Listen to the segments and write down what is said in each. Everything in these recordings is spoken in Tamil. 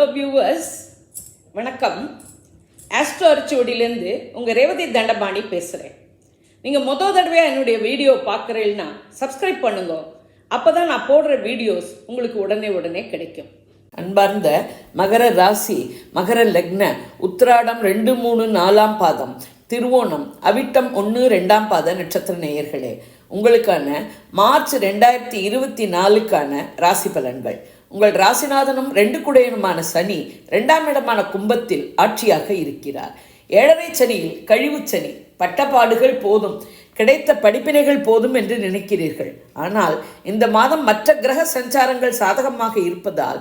ஹலோ வியூவர்ஸ், வணக்கம். ஆஸ்ட்ரோ அரிச்சுவடியிலேருந்து உங்கள் ரேவதி தண்டபாணி பேசுகிறேன். நீங்கள் தடவையாக என்னுடைய வீடியோ பார்க்குறீங்கன்னா சப்ஸ்கிரைப் பண்ணுங்க. அப்போ தான் நான் போடுற வீடியோஸ் உங்களுக்கு உடனே கிடைக்கும். அன்பார்ந்த மகர ராசி, மகர லக்ன, உத்திராடம் 2, 3, 4ஆம் பாதம், திருவோணம், அவிட்டம் 1, 2ஆம் பாத நட்சத்திர நேயர்களே, உங்களுக்கான மார்ச் 2024க்கான ராசி பலன்கள். உங்கள் ராசிநாதனும் 2 குடையனுமான சனி 2ஆம் இடமான கும்பத்தில் ஆட்சியாக இருக்கிறார். 7.5 சனியில் கழிவு சனி. பட்டப்பாடுகள் போதும், கிடைத்த படிப்பினைகள் போதும் என்று நினைக்கிறீர்கள். ஆனால் இந்த மாதம் மற்ற கிரக சஞ்சாரங்கள் சாதகமாக இருப்பதால்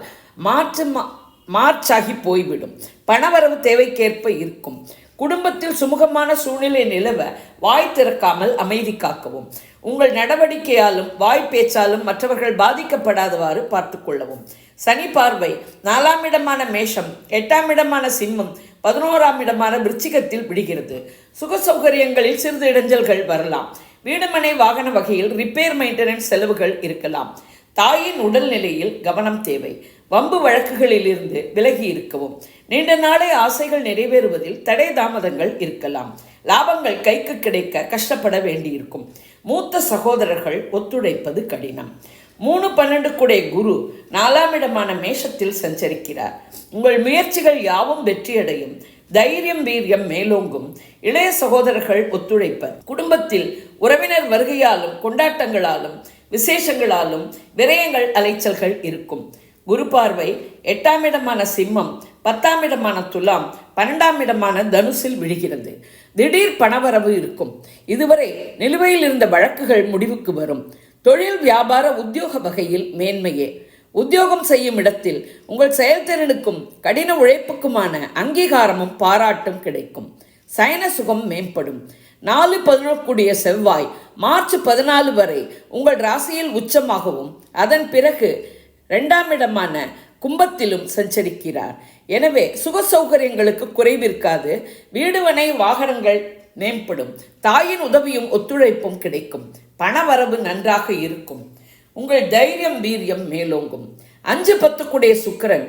மார்ச் ஆகி போய்விடும். பணவரவு தேவைக்கேற்ப இருக்கும். குடும்பத்தில் சுமூகமான சூழ்நிலை நிலவ வாய் திறக்காமல் அமைதி காக்கவும். உங்கள் நடவடிக்கையாலும் வாய் பேச்சாலும் மற்றவர்கள் பாதிக்கப்படாதவாறு பார்த்து கொள்ளவும். சனி பார்வை 4ஆம் இடமான மேஷம், 8ஆம் இடமான சிம்மம், 11ஆம் இடமான விருச்சிகத்தில் விடுகிறது. சுக சௌகரியங்களில் சிறிது இடைஞ்சல்கள் வரலாம். வீடுமனை வாகன வகையில் ரிப்பேர் மெயின்டெனன்ஸ் செலவுகள் இருக்கலாம். தாயின் உடல்நிலையில் கவனம் தேவை. வம்பு வழக்குகளிலிருந்து விலகி இருக்கவும். நீண்ட நாளே ஆசைகள் நிறைவேறுவதில் தடை தாமதங்கள் இருக்கலாம். லாபங்கள் கைக்கு கிடைக்க கஷ்டப்பட வேண்டியிருக்கும். மூத்த சகோதரர்கள் ஒத்துழைப்பது கடினம். 3-12 குடை குரு 4ஆம் இடமான மேஷத்தில் சஞ்சரிக்கிறார். உங்கள் முயற்சிகள் யாவும் வெற்றியடையும். தைரியம் வீரியம் மேலோங்கும். இளைய சகோதரர்கள் ஒத்துழைப்பர். குடும்பத்தில் உறவினர் வருகையாலும் கொண்டாட்டங்களாலும் விசேஷங்களாலும் விரயங்கள் அலைச்சல்கள் இருக்கும். குரு பார்வை 8ஆம் இடமான சிம்மம், 10ஆம் இடமான துலாம், 12ஆம் இடமான தனுசில் விழுகிறது. திடீர் பணவரவு இருக்கும். இதுவரை நிலுவையில் இருந்த வழக்குகள் முடிவுக்கு வரும். தொழில் வியாபார உத்தியோக வகையில் மேன்மையே. உத்தியோகம் செய்யும் இடத்தில் உங்கள் செயல்திறனுக்கும் கடின உழைப்புக்குமான அங்கீகாரமும் பாராட்டும் கிடைக்கும். சயன சுகம் மேம்படும். 4-11 கூடிய செவ்வாய் மார்ச் 14 வரை உங்கள் ராசியில் உச்சமாகவும் அதன் பிறகு 2ஆம் இடமான கும்பத்திலும் சஞ்சரிக்கிறார். எனவே சுக சௌகரியங்களுக்கு குறைவிருக்காது. வீடுவனை வாகனங்கள் மேம்படும். தாயின் உதவியும் ஒத்துழைப்பும் கிடைக்கும். பணவரவு நன்றாக இருக்கும். உங்கள் தைரியம் வீரியம் மேலோங்கும். 5-10 கூடிய சுக்கிரன்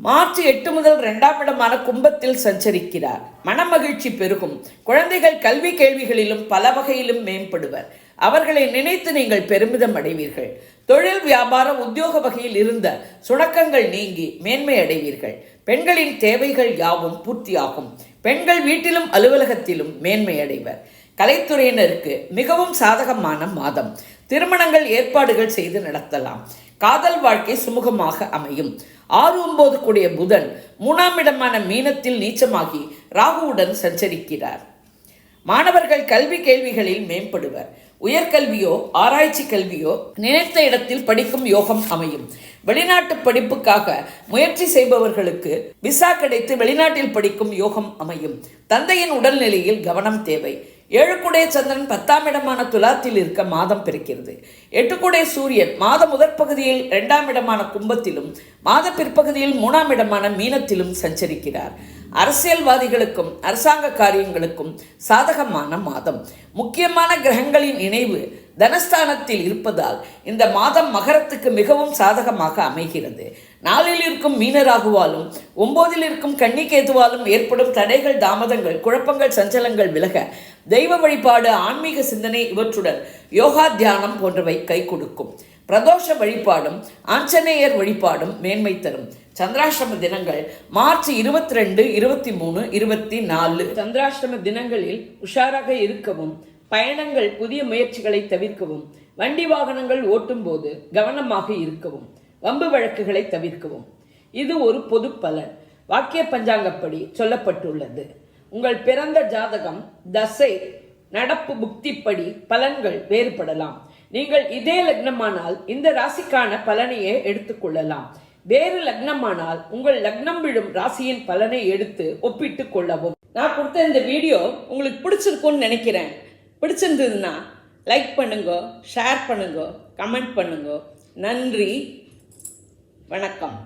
மார்ச் 8 முதல் 2ஆம் இடமான கும்பத்தில் சஞ்சரிக்கிறார். மனமகிழ்ச்சி பெருகும். குழந்தைகள் கல்வி கேள்விகளிலும் பல வகையிலும் மேம்படுவர். அவர்களை நினைத்து நீங்கள் பெருமிதம் அடைவீர்கள். தொழில் வியாபார உத்தியோக வகையில் இருந்த சுணக்கங்கள் நீங்கி மேன்மை அடைவீர்கள். பெண்களின் தேவைகள் யாவும் பூர்த்தியாகும். பெண்கள் வீட்டிலும் அலுவலகத்திலும் மேன்மை அடைவர். கலைத்துறையினருக்கு மிகவும் சாதகமான மாதம். திருமணங்கள் ஏற்பாடுகள் செய்து நடத்தலாம். காதல் வாழ்க்கை சுமூகமாக அமையும். 6-9 கூடிய புதன் 3ஆம் இடமான மீனத்தில் நீச்சமாகி ராகுவுடன் சஞ்சரிக்கிறார். மாணவர்கள் கல்வி கேள்விகளில் மேம்படுவர். உயர்கல்வியோ ஆராய்ச்சி கல்வியோ நினைத்த இடத்தில் படிக்கும் யோகம் அமையும். வெளிநாட்டு படிப்புக்காக முயற்சி செய்பவர்களுக்கு விசா கிடைத்து வெளிநாட்டில் படிக்கும் யோகம் அமையும். தந்தையின் உடல்நிலையில் கவனம் தேவை. 7 குடை சந்திரன் 10ஆம் இடமான துலாத்தில் இருக்க மாதம் பிறக்கிறது. 8 குடை சூரியன் மாத முதற் பகுதியில் 2ஆம் இடமான கும்பத்திலும் மாத பிற்பகுதியில் 3ஆம் இடமான மீனத்திலும் சஞ்சரிக்கிறார். அரசியல்வாதிகளுக்கும் அரசாங்க காரியங்களுக்கும் சாதகமான மாதம். முக்கியமான கிரகங்களின் இணைவு தனஸ்தானத்தில் இருப்பதால் இந்த மாதம் மகரத்துக்கு மிகவும் சாதகமாக அமைகிறது. 4இல் இருக்கும் மீனராகுவாலும் 9இல் இருக்கும் கன்னிகேதுவாலும் ஏற்படும் தடைகள், தாமதங்கள், குழப்பங்கள், சஞ்சலங்கள் விலக தெய்வ வழிபாடு, ஆன்மீக சிந்தனை இவற்றுடன் யோகா தியானம் போன்றவை கை கொடுக்கும். பிரதோஷ வழிபாடும் ஆஞ்சநேயர் வழிபாடும் மேன்மை தரும். சந்திராஷ்டம தினங்கள் மார்ச் 22, 23, 24. சந்திராஷ்டம தினங்களில் உஷாராக இருக்கவும், பயணங்கள் புதிய முயற்சிகளை தவிர்க்கவும், வண்டி வாகனங்கள் ஓட்டும் போது கவனமாக இருக்கவும், வம்பு வழக்குகளை தவிர்க்கவும். இது ஒரு பொது பலன். வாக்கிய பஞ்சாங்கப்படி சொல்லப்பட்டுள்ளது. உங்கள் பிறந்த ஜாதகம், தசை, நடப்பு புக்திப்படி பலன்கள் வேறுபடலாம். நீங்கள் இதே லக்னமானால் இந்த ராசிக்கான பலனையே எடுத்துக்கொள்ளலாம். வேறு லக்னமானால் உங்கள் லக்னம் விழும் ராசியின் பலனை எடுத்து ஒப்பிட்டு கொள்ளவும். நான் கொடுத்த இந்த வீடியோ உங்களுக்கு பிடிச்சிருக்கும்னு நினைக்கிறேன். பிடிச்சிருந்ததுன்னா லைக் பண்ணுங்க, ஷேர் பண்ணுங்க, கமெண்ட் பண்ணுங்க. நன்றி, வணக்கம்.